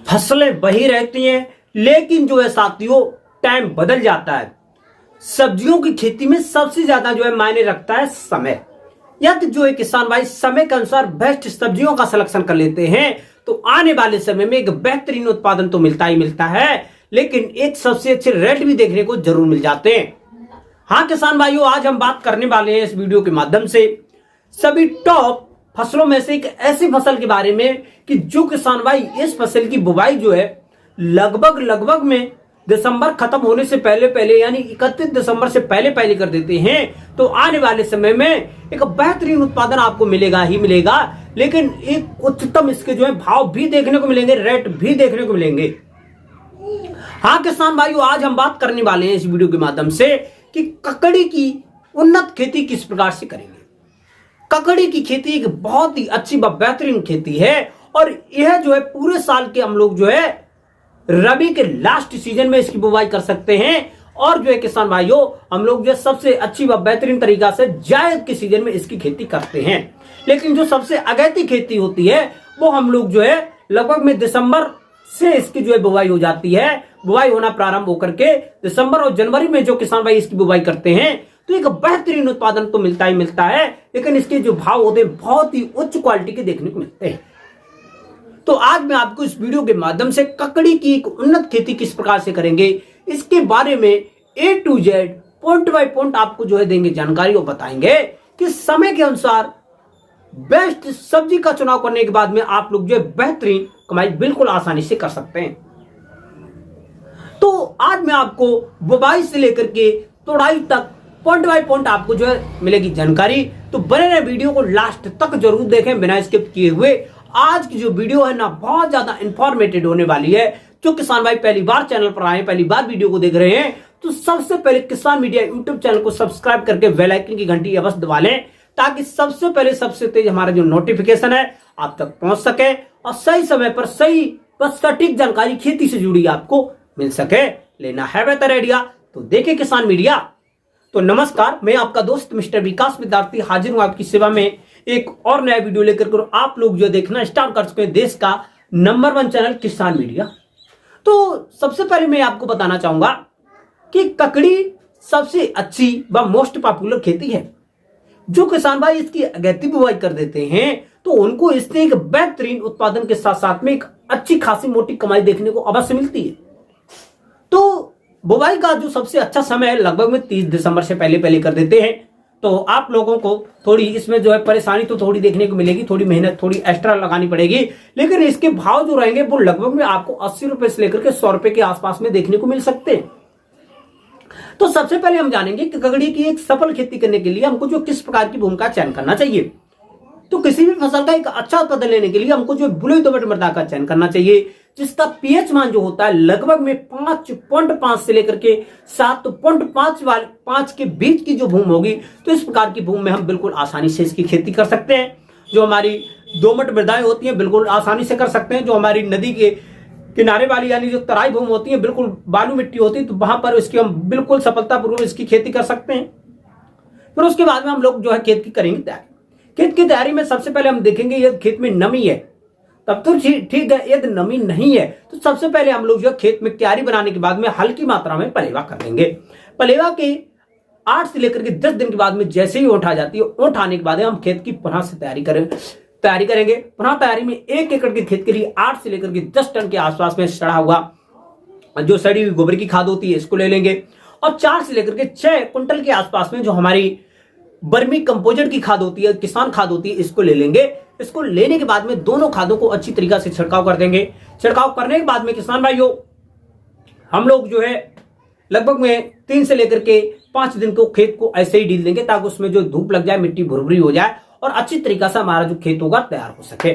फसलें वही रहती हैं, लेकिन जो है साथियों टाइम बदल जाता है। सब्जियों की खेती में सबसे ज्यादा जो है मायने रखता है समय। यदि जो है किसान भाई समय के अनुसार बेस्ट सब्जियों का सिलेक्शन कर लेते हैं तो आने वाले समय में एक बेहतरीन उत्पादन तो मिलता ही मिलता है, लेकिन एक सबसे अच्छे रेट भी देखने को जरूर मिल जाते हैं। हाँ किसान भाइयों, आज हम बात करने वाले हैं इस वीडियो के माध्यम से सभी टॉप फसलों में से एक ऐसी फसल के बारे में कि जो किसान भाई इस फसल की बुवाई जो है लगभग में दिसंबर खत्म होने से पहले पहले यानी 31 दिसंबर से पहले पहले कर देते हैं तो आने वाले समय में एक बेहतरीन उत्पादन आपको मिलेगा ही मिलेगा, लेकिन एक उच्चतम इसके जो है भाव भी देखने को मिलेंगे, रेट भी देखने को मिलेंगे। हाँ किसान भाइयों, आज हम बात करने वाले हैं इस वीडियो के माध्यम से कि ककड़ी की उन्नत खेती किस प्रकार से करेंगे। ककड़ी की खेती एक बहुत ही अच्छी व बेहतरीन खेती है और यह जो है पूरे साल के हम लोग जो है रबी के लास्ट सीजन में इसकी बुवाई कर सकते हैं और जो है किसान भाइयों हम लोग जो सबसे अच्छी व बेहतरीन तरीका से जायद के सीजन में इसकी खेती करते हैं। लेकिन जो सबसे अगैती खेती होती है वो हम लोग जो है लगभग में दिसंबर से इसकी जो है बुवाई हो जाती है। बुवाई होना प्रारंभ होकर के दिसंबर और जनवरी में जो किसान भाई इसकी बुवाई करते हैं तो एक बेहतरीन उत्पादन तो मिलता ही मिलता है, लेकिन इसके जो भाव होते हैं बहुत ही उच्च क्वालिटी के देखने को मिलते हैं। तो आज मैं आपको इस वीडियो के माध्यम से ककड़ी की एक उन्नत खेती किस प्रकार से करेंगे इसके बारे में A to Z point by point आपको जो है देंगे जानकारी और बताएंगे कि समय के अनुसार बेस्ट सब्जी का चुनाव करने के बाद में आप लोग जो है बेहतरीन कमाई बिल्कुल आसानी से कर सकते हैं। तो आज मैं आपको बुवाई से लेकर के तोड़ाई तक पॉइंट बाय पॉइंट आपको जो है मिलेगी जानकारी, तो बने रहे वीडियो को लास्ट तक जरूर देखें बिना स्किप किए हुए। आज की जो वीडियो है ना बहुत ज्यादा इंफॉर्मेटिव होने वाली है। जो किसान भाई पहली बार चैनल पर आए, पहली बार वीडियो को देख रहे हैं तो सबसे पहले किसान मीडिया यूट्यूब चैनल को सब्सक्राइब करके बेल आइकन की घंटी अवश्य दबा लें ताकि सबसे पहले सबसे तेज हमारा जो नोटिफिकेशन है आप तक पहुंच सके और सही समय पर सही व सटीक जानकारी खेती से जुड़ी आपको मिल सके। लेना है बेहतर आइडिया तो देखे किसान मीडिया। तो नमस्कार, मैं आपका दोस्त मिस्टर विकास विद्यार्थी हाजिर हूं आपकी सेवा में एक और नया वीडियो लेकर आप लोग जो देखना स्टार्ट कर चुके हैं देश का नंबर 1 चैनल किसान मीडिया। तो सबसे पहले मैं आपको बताना चाहूंगा कि ककड़ी सबसे अच्छी व मोस्ट पॉपुलर खेती है। जो किसान भाई इसकी अगैती बुवाई कर देते हैं तो उनको इससे एक बेहतरीन उत्पादन के साथ साथ में एक अच्छी खासी मोटी कमाई देखने को अवश्य मिलती है। तो बुवाई का जो सबसे अच्छा समय है लगभग में 30 दिसंबर से पहले पहले कर देते हैं। तो आप लोगों को थोड़ी इसमें जो है परेशानी तो थोड़ी देखने को मिलेगी, थोड़ी मेहनत थोड़ी एक्स्ट्रा लगानी पड़ेगी, लेकिन इसके भाव जो रहेंगे वो लगभग में आपको 80 रुपए से लेकर के 100 रुपए के आसपास में देखने को मिल सकते हैं। तो सबसे पहले हम जानेंगे कि ककड़ी की एक सफल खेती करने के लिए हमको जो किस प्रकार की भूमि का चयन करना चाहिए। तो किसी भी फसल का एक अच्छा उत्पादन लेने के लिए हमको जो बलुई दोमट मृदा का चयन करना चाहिए जिसका पीएच मान जो होता है लगभग में 5.5 से लेकर के 7.5 के बीच की जो भूमि होगी तो इस प्रकार की भूमि में हम बिल्कुल आसानी से इसकी खेती कर सकते हैं। जो हमारी दोमट मृदाएं होती हैं बिल्कुल आसानी से कर सकते हैं। जो हमारी नदी के किनारे वाली यानी जो तराई भूमि होती है बिल्कुल बालू मिट्टी होती है तो वहां पर इसकी हम बिल्कुल सफलतापूर्वक इसकी खेती कर सकते हैं। फिर उसके बाद में हम लोग जो है खेत की करेंगे तैयारी। खेत की तैयारी में सबसे पहले हम देखेंगे यदि खेत में नमी है तब तो ठीक है, यदि नमी नहीं है तो सबसे पहले हम लोग जो खेत में क्यारी बनाने के बाद में हल्की मात्रा में पलेवा कर देंगे। पलेवा के 8 से लेकर के 10 दिन के बाद में जैसे ही ऊँट आ जाती है, ऊँट आने के बाद हम खेत की पुनः से तैयारी करेंगे। पुनः तैयारी में 1 एकड़ के खेत के लिए 8 से लेकर के 10 टन के आसपास में सड़ा हुआ जो सड़ी हुई गोबर की खाद होती है इसको ले लेंगे और 4 से लेकर के 6 कुंटल के आसपास में जो हमारी बर्मी कंपोजिट की खाद होती है, किसान खाद होती है, इसको ले लेंगे। इसको लेने के बाद में दोनों खादों को अच्छी तरीका से छिड़काव कर देंगे। छिड़काव करने के बाद में किसान भाइयों हम लोग जो है लगभग में 3 से लेकर के 5 दिन को खेत को ऐसे ही ढील देंगे ताकि उसमें जो धूप लग जाए, मिट्टी भुरभुरी हो जाए और अच्छी तरीका से हमारा जो खेत होगा तैयार हो सके।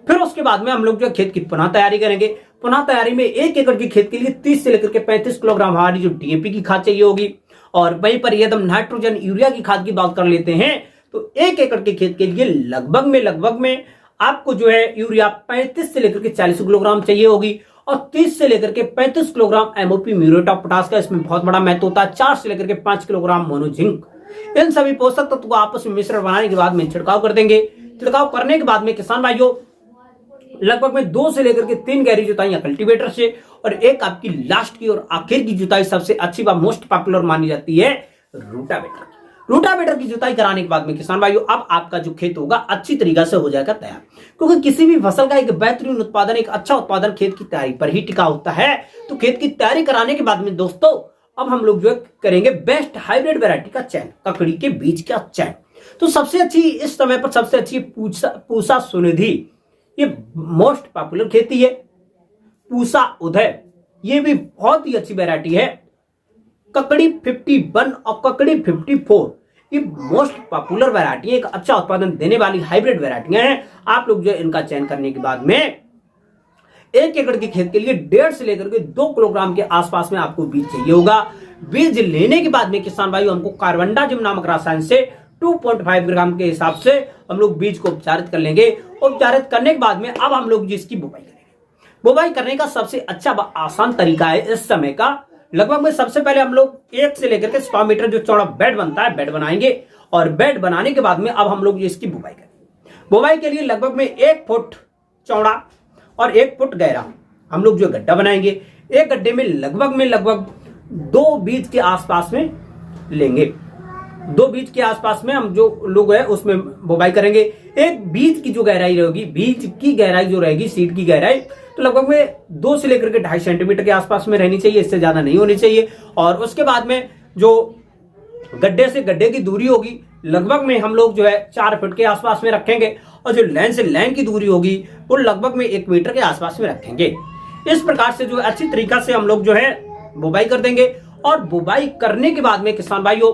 फिर उसके बाद में हम लोग जो खेत की पुनः तैयारी करेंगे। पुनः तैयारी में 1 एकड़ के खेत के लिए 30 से लेकर के 35 किलोग्राम हमारी जो डीएपी की खाद चाहिए होगी और वहीं पर यदि हम नाइट्रोजन यूरिया की खाद की बात कर लेते हैं तो 1 एकड़ के खेत के लिए लगभग में आपको जो है यूरिया 35 से लेकर के 40 किलोग्राम चाहिए होगी और 30 से लेकर के 35 kilogram MOP muriate of potash का इसमें बहुत बड़ा महत्व होता है। 4 से लेकर के 5 किलोग्राम मोनोजिंक, इन सभी पोषक तत्व को आपस में मिश्रण बनाने के बाद में छिड़काव कर देंगे। छिड़काव करने के बाद में किसान भाइयों लगभग में 2 से लेकर के 3 गहरी जुताइयां कल्टीवेटर से, और एक आपकी लास्ट की और आखिर की जुताई सबसे अच्छी व मोस्ट पॉपुलर मानी जाती है रूटावेटर। रूटावेटर की जुताई कराने के बाद में किसान भाइयों अब आपका जो खेत होगा अच्छी तरीके से हो जाएगा तैयार, क्योंकि किसी भी फसल का एक बेहतरीन उत्पादन, एक अच्छा उत्पादन खेत की तैयारी पर ही टिका होता है। तो खेत की तैयारी कराने के बाद में दोस्तों अब हम लोग जो करेंगे बेस्ट हाइब्रिड वैरायटी का चयन, ककड़ी के बीज का चयन। तो सबसे अच्छी इस समय पर सबसे अच्छी पूसा सुनिधि, ये मोस्ट पॉपुलर खेती है। पूसा उदय ये भी बहुत ही अच्छी वैरायटी है। ककड़ी 51 और ककड़ी 54 ये मोस्ट पॉपुलर वैरायटी है, एक अच्छा उत्पादन देने वाली हाइब्रिड वैरायटियां हैं। आप लोग जो इनका चयन करने के बाद में 1 एकड़ के खेत के लिए 1.5 से लेकर के 2 किलोग्राम के आसपास में आपको बीज चाहिए होगा। बीज लेने के बाद में किसान भाइयों हमको कार्बनडाजिम नामक रसायन से 2.5 ग्राम के हिसाब से हम लोग बीज को उपचारित कर लेंगे। उपचारित करने के बाद में अब हम लोग जिसकी बुवाई करेंगे। बुवाई करने का सबसे अच्छा व आसान तरीका है इस समय का, लगभग में सबसे पहले हम लोग 1 से लेकर के 100 मीटर जो चौड़ा बेड बनता है बेड बनाएंगे, और बेड बनाने के बाद में अब हम लोग इसकी बुवाई करेंगे। बुवाई के लिए लगभग में 1 फुट चौड़ा और 1 फुट गहरा हम लोग जो गड्ढा बनाएंगे। एक गड्ढे में लगभग 2 बीज के आसपास में लेंगे। 2 बीज के आसपास में हम जो लोग है उसमें बुवाई करेंगे। एक बीज की जो गहराई रहेगी, बीज की गहराई जो रहेगी, सीड की गहराई तो लगभग में 2 से लेकर के 2.5 सेंटीमीटर के आसपास में रहनी चाहिए, इससे ज्यादा नहीं होनी चाहिए। और उसके बाद में जो गड्ढे से गड्ढे की दूरी होगी लगभग में हम लोग जो है 4 फुट के आसपास में रखेंगे, और जो लाइन से लाइन की दूरी होगी वो लगभग में 1 मीटर के आसपास में रखेंगे। इस प्रकार से जो अच्छी तरीका से हम लोग जो है बुवाई कर देंगे। और बुवाई करने के बाद में किसान भाइयों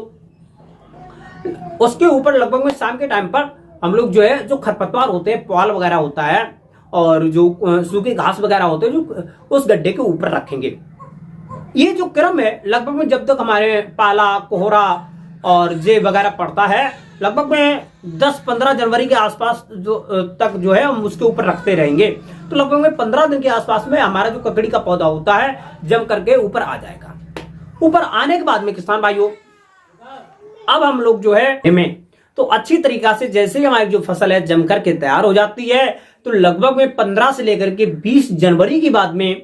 उसके ऊपर लगभग में शाम के टाइम पर हम लोग जो है जो खरपतवार होते हैं, पुआल वगैरह होता है और जो सूखे घास वगैरह होते हैं जो उस गड्ढे के ऊपर रखेंगे। ये जो क्रम है लगभग में जब तक हमारे पाला, कोहरा और जे वगैरह पड़ता है लगभग में 10-15 जनवरी के आसपास तक जो है हम उसके ऊपर रखते रहेंगे। तो लगभग में 15 दिन के आसपास में हमारा जो ककड़ी का पौधा होता है जम करके ऊपर आ जाएगा। ऊपर आने के बाद में किसान भाइयों अब हम लोग जो है हमें तो अच्छी तरीका से जैसे ही हमारी जो फसल है जम करके तैयार हो जाती है तो लगभग में 15 से लेकर के 20 जनवरी के बाद में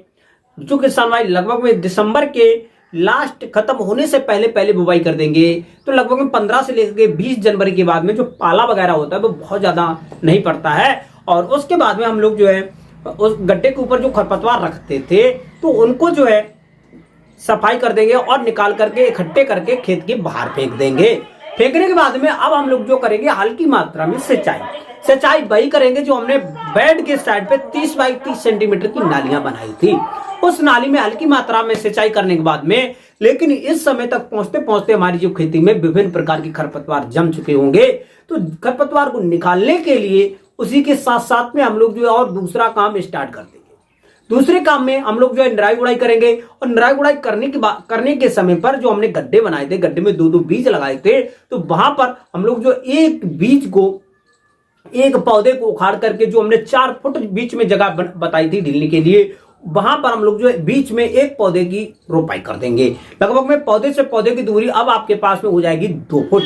जो किसान भाई लगभग में दिसंबर के लास्ट खत्म होने से पहले बुवाई कर देंगे। तो लगभग में 15 से लेकर के 20 जनवरी के बाद में जो पाला वगैरह होता है वो बहुत ज्यादा नहीं पड़ता है, और उसके बाद में हम लोग जो है उस गड्ढे के ऊपर जो खरपतवार रखते थे तो उनको जो है सफाई कर देंगे और निकाल करके इकट्ठे करके खेत के बाहर फेंक देंगे। फेंकने के बाद में अब हम लोग जो करेंगे हल्की मात्रा में सिंचाई वही करेंगे जो हमने बेड के साइड पे 30 बाई 30 सेंटीमीटर की नालियां बनाई थी। उस नाली में हल्की मात्रा में सिंचाई करने के बाद में, लेकिन इस समय तक पहुंचते पहुंचते हमारी जो खेती में विभिन्न प्रकार की खरपतवार जम चुके होंगे। तो खरपतवार को निकालने के लिए उसी के साथ साथ में हम लोग जो है और दूसरा काम स्टार्ट कर देंगे। दूसरे काम में हम लोग जो है निराई गुड़ाई करेंगे, और निराई गुड़ाई करने के समय पर जो हमने गड्ढे बनाए थे, गड्ढे में 2-2 बीज लगाए थे, तो वहां पर हम लोग जो एक बीज को, एक पौधे को उखाड़ करके जो हमने 4 फुट बीच में जगह बताई थी ढीलने के लिए, वहां पर हम लोग जो है बीच में एक पौधे की रोपाई कर देंगे। लगभग में पौधे से पौधे की दूरी अब आपके पास में हो जाएगी 2 फुट,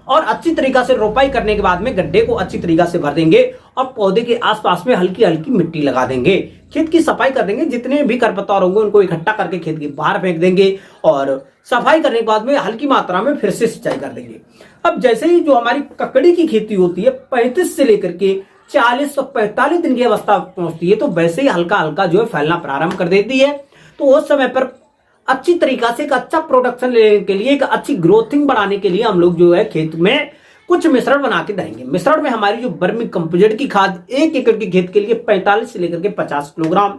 और अच्छी तरीका से रोपाई करने के बाद में गड्ढे को अच्छी तरीका से भर देंगे और पौधे के आसपास में हल्की हल्की मिट्टी लगा देंगे। खेत की सफाई कर देंगे, जितने भी खरपतवार होंगे उनको इकट्ठा करके खेत के बाहर फेंक देंगे, और सफाई करने के बाद में हल्की मात्रा में फिर से सिंचाई कर देंगे। अब जैसे ही जो हमारी ककड़ी की खेती होती है 35 से लेकर के 40 और 45 दिन की अवस्था पहुंचती है, तो वैसे ही हल्का हल्का जो है फैलना प्रारंभ कर देती है। तो उस समय पर अच्छी तरीका से एक अच्छा प्रोडक्शन लेने के लिए, एक अच्छी ग्रोथिंग बढ़ाने के लिए हम लोग जो है खेत में कुछ मिश्रण बना के देंगे। मिश्रण में हमारी जो वर्मी कंपोजिट की खाद 1 एकड़ के खेत के लिए 45 से लेकर के 50 किलोग्राम,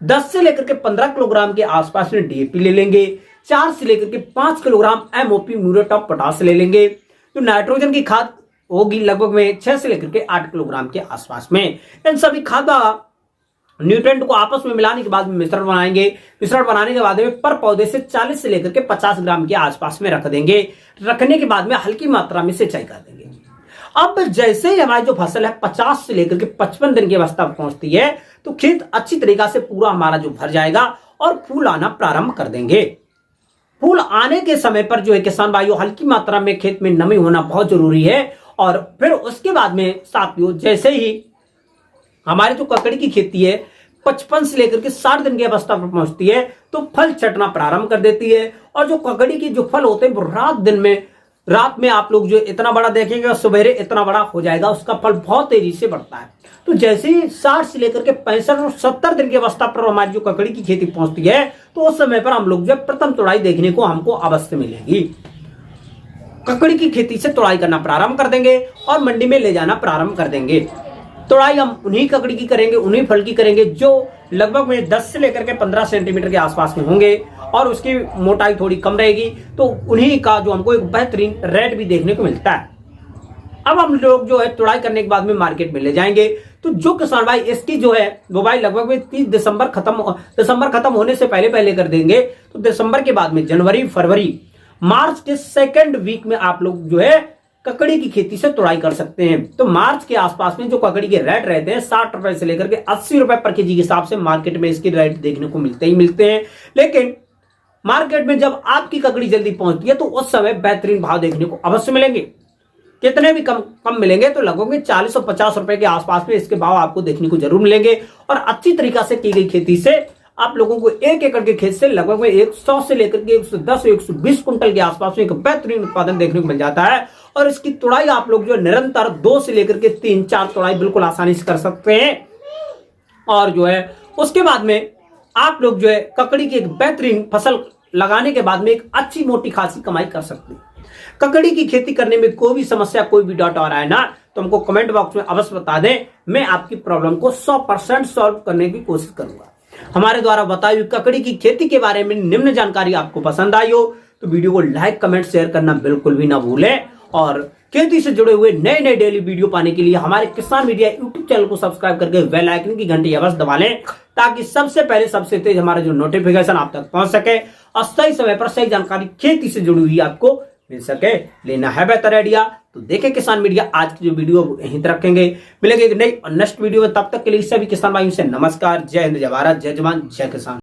10 से लेकर के 15 किलोग्राम के आसपास में डीएपी ले लेंगे, 4 से लेकर के 5 kilogram MOP muriate of potash ले लेंगे। जो नाइट्रोजन की खाद होगी लगभग में 6 से लेकर के 8 किलोग्राम के आसपास में। इन सभी खाद न्यूट्रेंट को आपस में मिलाने के बाद में मिश्रण बनाएंगे। मिश्रण बनाने के बाद में पर पौधे से 40 से लेकर के 50 ग्राम के आसपास में रख देंगे। रखने के बाद में हल्की मात्रा में सिंचाई कर देंगे। अब जैसे ही हमारी जो फसल है 50 से लेकर के 55 दिन की अवस्था पहुंचती है तो खेत अच्छी तरीका से पूरा हमारा जो भर जाएगा और फूल आना प्रारंभ कर देंगे। फूल आने के समय पर जो है किसान भाइयों हल्की मात्रा में खेत में नमी होना बहुत जरूरी है। और फिर उसके बाद में साथियों जैसे ही हमारी जो ककड़ी की खेती है 55 से लेकर के 60 दिन की अवस्था पर पहुंचती है तो फल छटना प्रारंभ कर देती है। और जो ककड़ी के जो फल होते हैं वो रात में आप लोग जो इतना बड़ा देखेंगे और सवेरे इतना बड़ा हो जाएगा, उसका फल बहुत तेजी से बढ़ता है। तो जैसे ही 60 से लेकर के 65 और 70 दिन की अवस्था पर हमारी जो ककड़ी की खेती पहुंचती है तो उस समय पर हम लोग जो प्रथम तुड़ाई देखने को हमको अवश्य मिलेगी। ककड़ी की खेती से तुड़ाई करना प्रारंभ कर देंगे और मंडी में ले जाना प्रारंभ कर देंगे। तुड़ाई हम उन्हीं ककड़ी की करेंगे, उन्हीं फल की करेंगे जो लगभग में 10 से लेकर के 15 सेंटीमीटर के आसपास में होंगे और उसकी मोटाई थोड़ी कम रहेगी। तो उन्हीं का जो हमको एक बेहतरीन रेट भी देखने को मिलता है। अब हम लोग जो है तुड़ाई करने के बाद में मार्केट में ले जाएंगे। तो जो किसान भाई इसकी जो है वो भाई लगभग में 30 दिसंबर खत्म होने से पहले कर देंगे। तो दिसंबर के बाद में जनवरी, फरवरी, मार्च के सेकेंड वीक में आप लोग जो है ककड़ी की खेती से तुड़ाई कर सकते हैं। तो मार्च के आसपास में जो ककड़ी के रेट रहते हैं 60 रुपए से लेकर के 80 रुपए पर केजी के हिसाब से मार्केट में इसके रेट देखने को मिलते हैं। लेकिन मार्केट में जब आपकी ककड़ी जल्दी पहुंचती है तो उस समय बेहतरीन भाव देखने को अवश्य मिलेंगे। कितने भी कम मिलेंगे तो लगभग 40 और 50 रुपए के आसपास में इसके भाव आपको देखने को जरूर मिलेंगे। और अच्छी तरीका से की गई खेती से आप लोगों को 1 एकड़ के खेत से लगभग में 100 से लेकर के 110 120 कुंटल के आसपास में एक बेहतरीन उत्पादन देखने को मिल जाता है। और इसकी तुड़ाई आप लोग जो निरंतर 2 से लेकर के 3-4 तुड़ाई बिल्कुल आसानी से कर सकते हैं। और जो है उसके बाद में आप लोग जो है ककड़ी की एक बेहतरीन फसल लगाने के बाद में एक अच्छी मोटी खासी कमाई कर सकते हैं। ककड़ी की खेती करने में कोई भी समस्या, कोई भी डाउट आ रहा है ना, तो हमको कमेंट बॉक्स में अवश्य बता दें। मैं आपकी प्रॉब्लम को 100% सॉल्व करने की कोशिश करूंगा। हमारे द्वारा बताई हुई ककड़ी की खेती के बारे में निम्न जानकारी आपको पसंद आई हो तो वीडियो को लाइक, कमेंट, शेयर करना बिल्कुल भी ना भूलें। और खेती से जुड़े हुए नए डेली वीडियो पाने के लिए हमारे किसान मीडिया यूट्यूब चैनल को सब्सक्राइब करके बेल आइकन की घंटी अवश्य दबा लें ताकि सबसे पहले सबसे तेज हमारा जो नोटिफिकेशन आप तक पहुंच सके और सही समय पर सही जानकारी खेती से जुड़ी हुई आपको मिल सके। लेना है बेहतर आइडिया तो देखें किसान मीडिया। आज की जो वीडियो यहीं तक रखेंगे, मिलेंगे एक नई और नेक्स्ट वीडियो में। तब तक के लिए सभी किसान भाइयों से नमस्कार। जय हिंद, जय भारत, जय जवान, जय किसान।